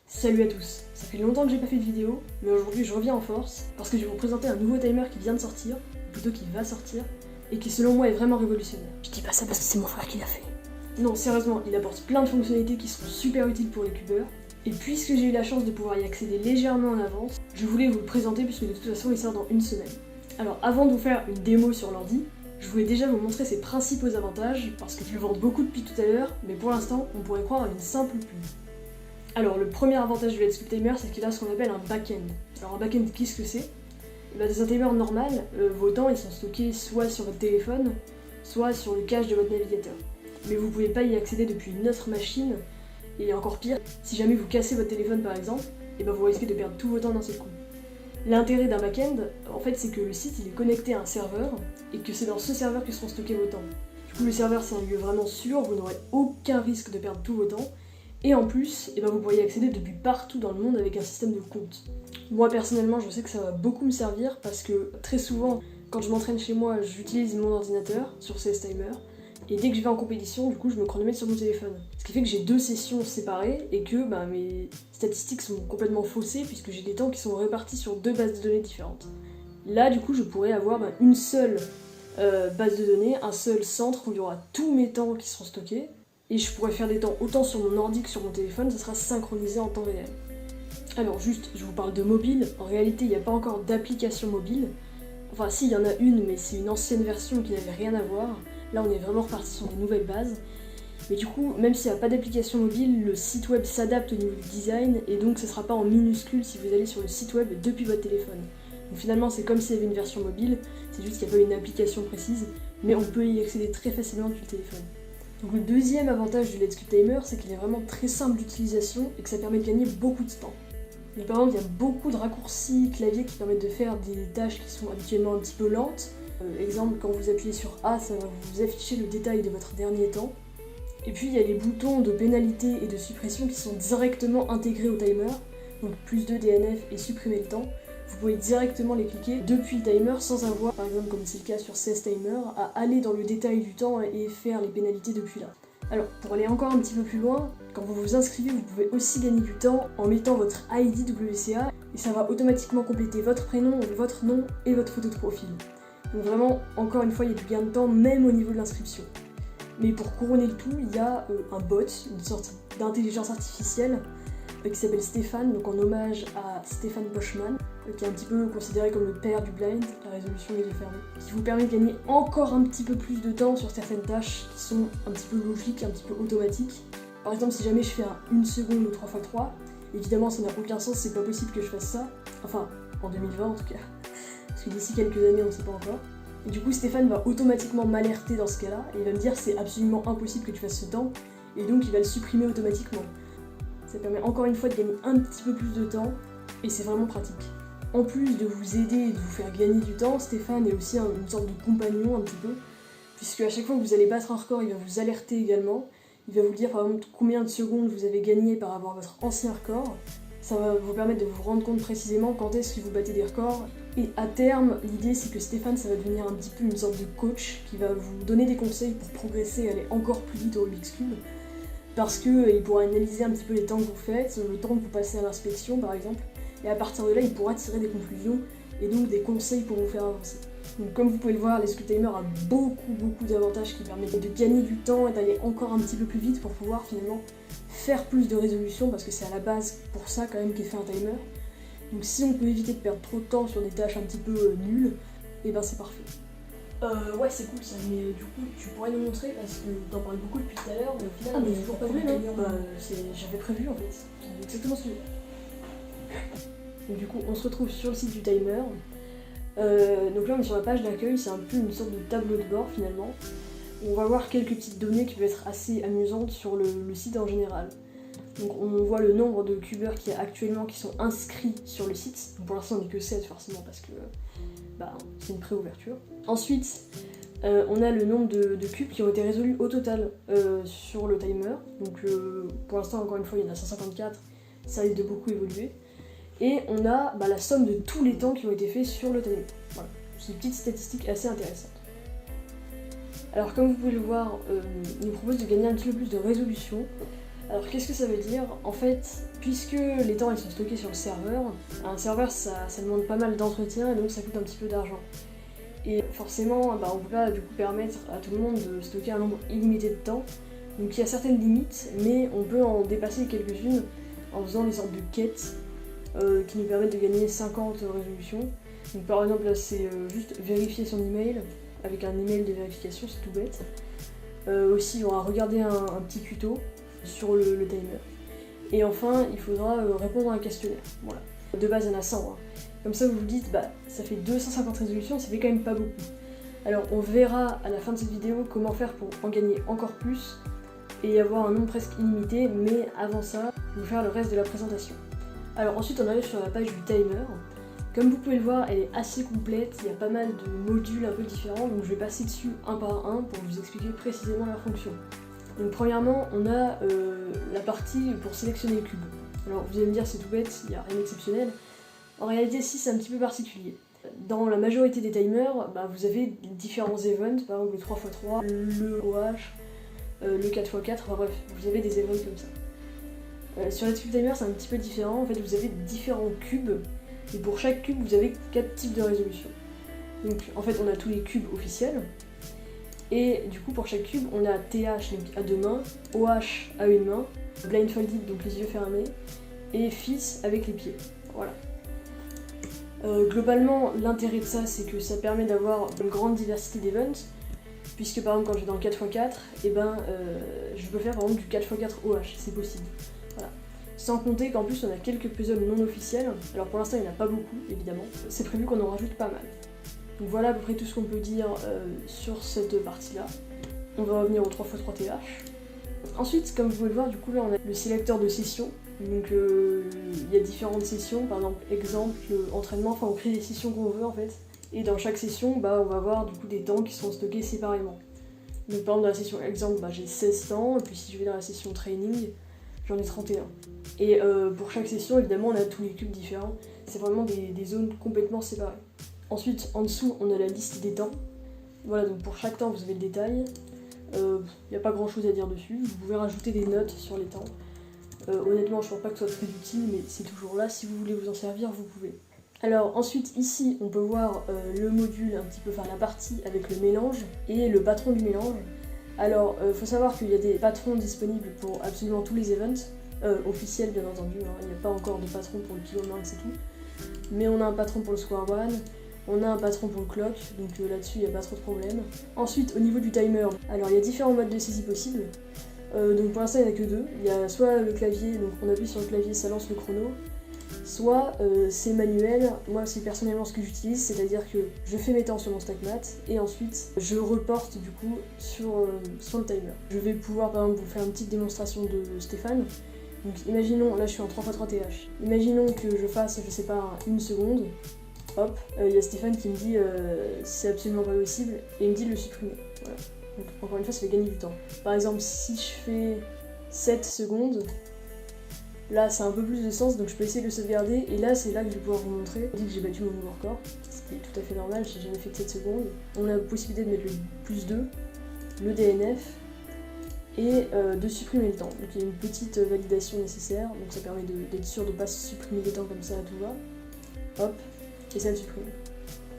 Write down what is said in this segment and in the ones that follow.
Salut à tous, ça fait longtemps que j'ai pas fait de vidéo, mais aujourd'hui je reviens en force parce que je vais vous présenter un nouveau timer qui vient de sortir, ou plutôt qui va sortir, et qui selon moi est vraiment révolutionnaire. Je dis pas ça parce que c'est mon frère qui l'a fait. Non, sérieusement, il apporte plein de fonctionnalités qui seront super utiles pour les cubeurs, et puisque j'ai eu la chance de pouvoir y accéder légèrement en avance, je voulais vous le présenter puisque de toute façon il sort dans une semaine. Alors avant de vous faire une démo sur l'ordi, je voulais déjà vous montrer ses principaux avantages, parce que je le vends beaucoup depuis tout à l'heure, mais pour l'instant on pourrait croire à une simple pub. Alors le premier avantage du Let's Cube Timer, c'est qu'il a ce qu'on appelle un back-end. Alors un back-end, qu'est-ce que c'est ? Dans un timer normal, vos temps ils sont stockés soit sur votre téléphone, soit sur le cache de votre navigateur. Mais vous pouvez pas y accéder depuis une autre machine, et encore pire, si jamais vous cassez votre téléphone par exemple, et ben vous risquez de perdre tout votre temps d'un seul coup. L'intérêt d'un back-end, en fait, c'est que le site il est connecté à un serveur, et que c'est dans ce serveur que seront stockés vos temps. Du coup le serveur c'est un lieu vraiment sûr, vous n'aurez aucun risque de perdre tous vos temps, et en plus, vous pourriez accéder depuis partout dans le monde avec un système de compte. Moi personnellement, je sais que ça va beaucoup me servir parce que très souvent, quand je m'entraîne chez moi, j'utilise mon ordinateur sur CS Timer. Et dès que je vais en compétition, du coup, je me chronomètre sur mon téléphone. Ce qui fait que j'ai deux sessions séparées et que mes statistiques sont complètement faussées puisque j'ai des temps qui sont répartis sur deux bases de données différentes. Là, du coup, je pourrais avoir une seule base de données, un seul centre où il y aura tous mes temps qui seront stockés. Et je pourrais faire des temps autant sur mon ordi que sur mon téléphone, ça sera synchronisé en temps réel. Alors juste, je vous parle de mobile, en réalité il n'y a pas encore d'application mobile. Enfin si, il y en a une, mais c'est une ancienne version qui n'avait rien à voir. Là on est vraiment reparti sur des nouvelles bases. Mais du coup, même s'il n'y a pas d'application mobile, le site web s'adapte au niveau du design, et donc ça sera pas en minuscule si vous allez sur le site web depuis votre téléphone. Donc finalement c'est comme s'il y avait une version mobile, c'est juste qu'il n'y a pas une application précise, mais on peut y accéder très facilement depuis le téléphone. Donc le deuxième avantage du Let's Cube Timer, c'est qu'il est vraiment très simple d'utilisation et que ça permet de gagner beaucoup de temps. Donc, par exemple, il y a beaucoup de raccourcis clavier qui permettent de faire des tâches qui sont habituellement un petit peu lentes. Exemple, quand vous appuyez sur A, ça va vous afficher le détail de votre dernier temps. Et puis il y a les boutons de pénalité et de suppression qui sont directement intégrés au timer. Donc plus 2 DNF et supprimer le temps. Vous pouvez directement les cliquer depuis le timer sans avoir, par exemple comme c'est le cas sur CS Timer, à aller dans le détail du temps et faire les pénalités depuis là. Alors pour aller encore un petit peu plus loin, quand vous vous inscrivez, vous pouvez aussi gagner du temps en mettant votre ID WCA et ça va automatiquement compléter votre prénom, votre nom et votre photo de profil. Donc vraiment, encore une fois, il y a du gain de temps même au niveau de l'inscription. Mais pour couronner le tout, il y a un bot, une sorte d'intelligence artificielle qui s'appelle Stéphane, donc en hommage à Stéphane Boschmann, qui est un petit peu considéré comme le père du blind, la résolution des yeux fermés, qui vous permet de gagner encore un petit peu plus de temps sur certaines tâches qui sont un petit peu logiques, un petit peu automatiques. Par exemple, si jamais je fais un 1 seconde ou 3x3, évidemment ça n'a aucun sens, c'est pas possible que je fasse ça, enfin en 2020 en tout cas, parce que d'ici quelques années on ne sait pas encore. Et du coup Stéphane va automatiquement m'alerter dans ce cas-là, et il va me dire c'est absolument impossible que tu fasses ce temps, et donc il va le supprimer automatiquement. Ça permet encore une fois de gagner un petit peu plus de temps, et c'est vraiment pratique. En plus de vous aider et de vous faire gagner du temps, Stéphane est aussi une sorte de compagnon un petit peu, puisque à chaque fois que vous allez battre un record, il va vous alerter également. Il va vous dire par exemple combien de secondes vous avez gagné par rapport à votre ancien record. Ça va vous permettre de vous rendre compte précisément quand est-ce que vous battez des records. Et à terme, l'idée c'est que Stéphane, ça va devenir un petit peu une sorte de coach qui va vous donner des conseils pour progresser et aller encore plus vite au Rubik's Cube. Parce qu'il pourra analyser un petit peu les temps que vous faites, le temps que vous passez à l'inspection par exemple, et à partir de là il pourra tirer des conclusions et donc des conseils pour vous faire avancer. Donc comme vous pouvez le voir, Let's Cube Timer a beaucoup d'avantages qui permettent de gagner du temps et d'aller encore un petit peu plus vite pour pouvoir finalement faire plus de résolutions, parce que c'est à la base pour ça quand même qu'est fait un timer. Donc si on peut éviter de perdre trop de temps sur des tâches un petit peu nulles, et ben c'est parfait. Ouais, c'est cool ça, mais du coup, tu pourrais nous montrer parce que t'en parles beaucoup depuis tout à l'heure, mais au final, on n'a toujours pas vu le timer. J'avais prévu en fait, c'est exactement ce que j'ai. Donc du coup, on se retrouve sur le site du timer. Donc là, on est sur la page d'accueil, c'est un peu une sorte de tableau de bord finalement. On va voir quelques petites données qui peuvent être assez amusantes sur le site en général. Donc on voit le nombre de cubeurs qu'il y a actuellement qui sont inscrits sur le site. Donc pour l'instant, on n'est que 7 forcément parce que c'est une pré-ouverture. Ensuite, on a le nombre de cubes qui ont été résolus au total sur le timer. Donc pour l'instant, encore une fois, il y en a 154, ça risque de beaucoup évoluer. Et on a la somme de tous les temps qui ont été faits sur le timer. Voilà, c'est une petite statistique assez intéressante. Alors comme vous pouvez le voir, il nous propose de gagner un petit peu plus de résolution. Alors qu'est-ce que ça veut dire? En fait, puisque les temps ils sont stockés sur le serveur, un serveur ça demande pas mal d'entretien et donc ça coûte un petit peu d'argent. Et forcément, on peut pas du coup permettre à tout le monde de stocker un nombre illimité de temps. Donc il y a certaines limites, mais on peut en dépasser quelques-unes en faisant des sortes de quêtes qui nous permettent de gagner 50 résolutions. Donc par exemple là c'est juste vérifier son email avec un email de vérification, c'est tout bête. Aussi on va regarder un petit tuto sur le timer. Et enfin il faudra répondre à un questionnaire. Voilà. De base il y en a 100. Hein. Comme ça vous vous dites ça fait 250 résolutions, ça fait quand même pas beaucoup. Alors on verra à la fin de cette vidéo comment faire pour en gagner encore plus et avoir un nombre presque illimité, mais avant ça, je vais vous faire le reste de la présentation. Alors ensuite on arrive sur la page du timer. Comme vous pouvez le voir, elle est assez complète, il y a pas mal de modules un peu différents, donc je vais passer dessus un par un pour vous expliquer précisément leur fonction. Donc premièrement, on a la partie pour sélectionner le cube. Alors vous allez me dire c'est tout bête, il n'y a rien d'exceptionnel. En réalité si, c'est un petit peu particulier. Dans la majorité des timers, vous avez différents events, par exemple le 3x3, le OH, le 4x4, enfin bref, vous avez des events comme ça. Sur les cube timers c'est un petit peu différent, en fait vous avez différents cubes, et pour chaque cube vous avez 4 types de résolution. Donc en fait on a tous les cubes officiels, et du coup pour chaque cube on a TH donc à 2 mains, OH à 1 main, blindfolded donc les yeux fermés, et Fizz avec les pieds. Voilà. Globalement l'intérêt de ça c'est que ça permet d'avoir une grande diversité d'events, puisque par exemple quand je vais dans le 4x4, je peux faire par exemple du 4x4 OH, c'est possible. Voilà. Sans compter qu'en plus on a quelques puzzles non officiels, alors pour l'instant il n'y en a pas beaucoup évidemment, c'est prévu qu'on en rajoute pas mal. Donc voilà à peu près tout ce qu'on peut dire sur cette partie là. On va revenir au 3x3 TH. Ensuite comme vous pouvez le voir du coup là on a le sélecteur de sessions, donc il y a différentes sessions, par exemple entraînement, enfin on crée les sessions qu'on veut en fait. Et dans chaque session, on va avoir du coup des temps qui sont stockés séparément. Donc par exemple dans la session exemple, j'ai 16 temps, et puis si je vais dans la session training, j'en ai 31. Et pour chaque session, évidemment, on a tous les cubes différents. C'est vraiment des zones complètement séparées. Ensuite, en dessous, on a la liste des temps. Voilà, donc pour chaque temps, vous avez le détail. Il n'y a pas grand chose à dire dessus. Vous pouvez rajouter des notes sur les temps. Honnêtement, je ne pense pas que ce soit très utile, mais c'est toujours là. Si vous voulez vous en servir, vous pouvez. Alors ensuite ici on peut voir le module un petit peu, enfin la partie avec le mélange et le patron du mélange. Alors faut savoir qu'il y a des patrons disponibles pour absolument tous les events, officiels bien entendu, hein. Il n'y a pas encore de patron pour le kilomax et tout. Mais on a un patron pour le square one, on a un patron pour le clock, donc là-dessus il n'y a pas trop de problème. Ensuite au niveau du timer, alors il y a différents modes de saisie possibles. Donc pour l'instant il n'y en a que deux. Il y a soit le clavier, donc on appuie sur le clavier, ça lance le chrono. Soit c'est manuel, moi c'est personnellement ce que j'utilise, c'est-à-dire que je fais mes temps sur mon StackMat et ensuite je reporte du coup sur le timer. Je vais pouvoir par exemple vous faire une petite démonstration de Stéphane. Donc imaginons, là je suis en 3x3 TH, imaginons que je fasse, je sais pas, 1 seconde, hop, il y a Stéphane qui me dit c'est absolument pas possible et il me dit de le supprimer. Voilà. Donc encore une fois ça fait gagner du temps. Par exemple si je fais 7 secondes, là, ça a un peu plus de sens, donc je peux essayer de le sauvegarder, et là, c'est là que je vais pouvoir vous montrer. Je dis que j'ai battu mon nouveau record, ce qui est tout à fait normal, j'ai jamais fait que 7 secondes. On a la possibilité de mettre le +2, le DNF, et de supprimer le temps. Donc il y a une petite validation nécessaire, donc ça permet d'être sûr de ne pas supprimer les temps comme ça à tout va. Hop, et ça le supprime.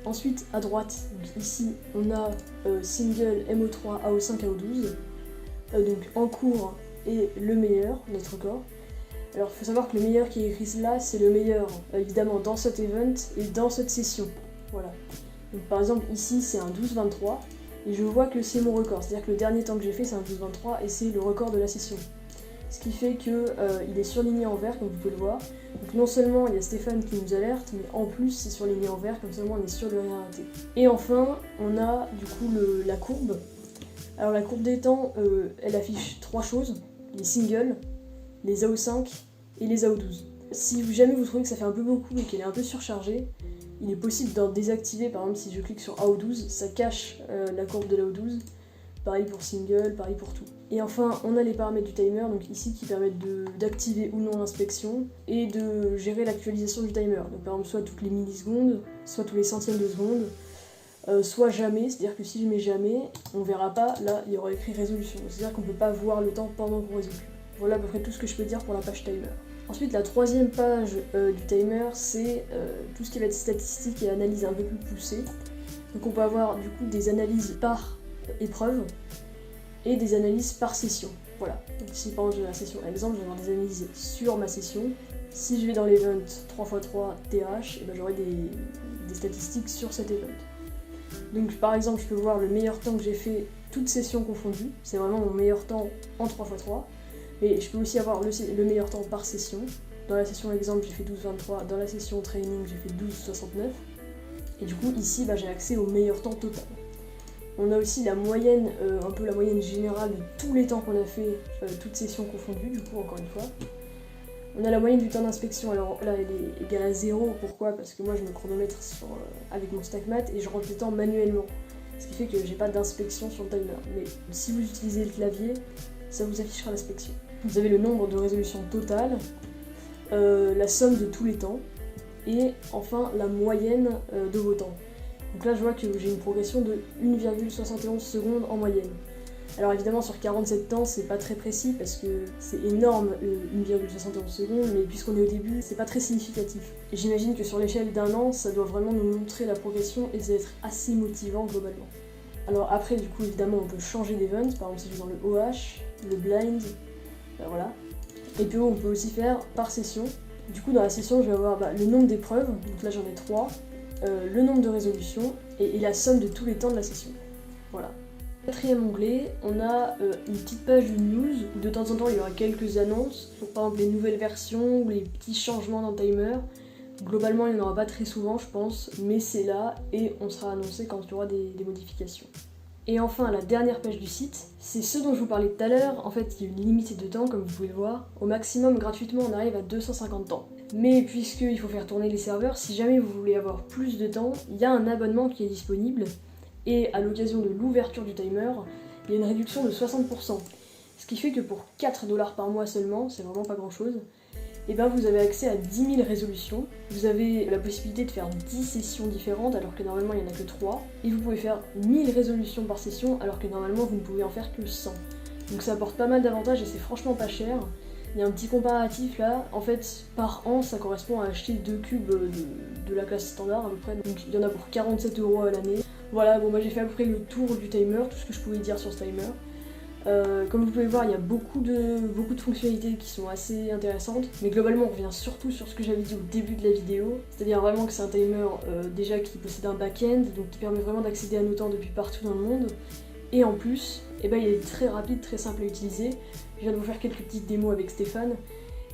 Ensuite, à droite, donc ici, on a single, MO3, AO5, AO12, donc en cours, et le meilleur, notre record. Alors il faut savoir que le meilleur qui est écrit là, c'est le meilleur évidemment dans cet event et dans cette session. Voilà. Donc par exemple ici c'est un 12-23 et je vois que c'est mon record. C'est-à-dire que le dernier temps que j'ai fait c'est un 12-23 et c'est le record de la session. Ce qui fait que il est surligné en vert comme vous pouvez le voir. Donc non seulement il y a Stéphane qui nous alerte, mais en plus c'est surligné en vert, comme ça on est sûr de rien rater. Et enfin on a du coup la courbe. Alors la courbe des temps, elle affiche 3 choses, les singles, les AO5 et les AO12. Si jamais vous trouvez que ça fait un peu beaucoup et qu'elle est un peu surchargée, il est possible d'en désactiver. Par exemple si je clique sur AO12, ça cache la courbe de l'AO12. Pareil pour single, pareil pour tout. Et enfin on a les paramètres du timer, donc ici qui permettent d'activer ou non l'inspection et de gérer l'actualisation du timer. Donc par exemple soit toutes les millisecondes, soit tous les centièmes de seconde, soit jamais, c'est-à-dire que si je mets jamais, on verra pas, là il y aura écrit résolution. C'est-à-dire qu'on peut pas voir le temps pendant qu'on résout. Voilà à peu près tout ce que je peux dire pour la page timer. Ensuite, la troisième page du timer, c'est tout ce qui va être statistique et analyse un peu plus poussée. Donc on peut avoir du coup des analyses par épreuve et des analyses par session. Voilà. Donc si par exemple j'ai la session exemple, je vais avoir des analyses sur ma session. Si je vais dans l'event 3x3 TH, et ben j'aurai des statistiques sur cet event. Donc par exemple, je peux voir le meilleur temps que j'ai fait toutes sessions confondues. C'est vraiment mon meilleur temps en 3x3. Mais je peux aussi avoir le meilleur temps par session. Dans la session exemple, j'ai fait 12,23. Dans la session training, j'ai fait 12,69. Et du coup, ici, j'ai accès au meilleur temps total. On a aussi la moyenne, un peu la moyenne générale de tous les temps qu'on a fait, toutes sessions confondues, du coup, encore une fois. On a la moyenne du temps d'inspection, alors là, elle est égale à 0. Pourquoi ? Parce que moi, je me chronomètre avec mon StackMat et je rentre les temps manuellement. Ce qui fait que j'ai pas d'inspection sur le timer. Mais si vous utilisez le clavier, ça vous affichera l'inspection. Vous avez le nombre de résolutions totales, la somme de tous les temps, et enfin la moyenne de vos temps. Donc là je vois que j'ai une progression de 1,71 secondes en moyenne. Alors évidemment sur 47 temps c'est pas très précis parce que c'est énorme 1,71 secondes, mais puisqu'on est au début c'est pas très significatif. Et j'imagine que sur l'échelle d'un an ça doit vraiment nous montrer la progression et ça va être assez motivant globalement. Alors après du coup évidemment on peut changer d'event, par exemple si je vais dans le OH, le blind, voilà. Et puis on peut aussi faire par session. Du coup dans la session je vais avoir le nombre d'épreuves, donc là j'en ai 3, le nombre de résolutions et la somme de tous les temps de la session. Voilà. Quatrième onglet, on a une petite page de news où de temps en temps il y aura quelques annonces, pour par exemple les nouvelles versions ou les petits changements dans le timer. Globalement il n'y en aura pas très souvent je pense, mais c'est là et on sera annoncé quand il y aura des modifications. Et enfin, la dernière page du site, c'est ce dont je vous parlais tout à l'heure. En fait, il y a une limite de temps, comme vous pouvez le voir. Au maximum, gratuitement, on arrive à 250 temps. Mais puisqu'il faut faire tourner les serveurs, si jamais vous voulez avoir plus de temps, il y a un abonnement qui est disponible. Et à l'occasion de l'ouverture du timer, il y a une réduction de 60%. Ce qui fait que pour 4$ par mois seulement, c'est vraiment pas grand chose, et vous avez accès à 10 000 résolutions, vous avez la possibilité de faire 10 sessions différentes alors que normalement il n'y en a que 3, et vous pouvez faire 1000 résolutions par session alors que normalement vous ne pouvez en faire que 100. Donc ça apporte pas mal d'avantages et c'est franchement pas cher. Il y a un petit comparatif là, en fait par an ça correspond à acheter 2 cubes de la classe standard à peu près, donc il y en a pour 47€ à l'année. Voilà, bon j'ai fait à peu près le tour du timer, tout ce que je pouvais dire sur ce timer. Comme vous pouvez voir, il y a beaucoup de fonctionnalités qui sont assez intéressantes, mais globalement on revient surtout sur ce que j'avais dit au début de la vidéo, c'est-à-dire vraiment que c'est un timer déjà qui possède un back-end, donc qui permet vraiment d'accéder à nos temps depuis partout dans le monde, et en plus, il est très rapide, très simple à utiliser. Je viens de vous faire quelques petites démos avec Stéphane,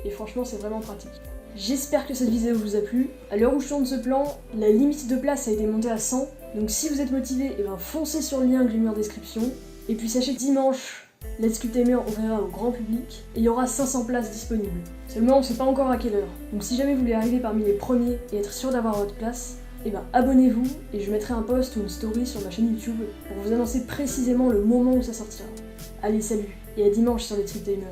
et franchement c'est vraiment pratique. J'espère que cette vidéo vous a plu. À l'heure où je tourne ce plan, la limite de place a été montée à 100, donc si vous êtes motivé, foncez sur le lien que j'ai mis en description. Et puis sachez que dimanche, Let's Cube Timer ouvrira au grand public et il y aura 500 places disponibles. Seulement on sait pas encore à quelle heure. Donc si jamais vous voulez arriver parmi les premiers et être sûr d'avoir votre place, abonnez-vous et je mettrai un post ou une story sur ma chaîne YouTube pour vous annoncer précisément le moment où ça sortira. Allez salut et à dimanche sur Let's Cube Timer.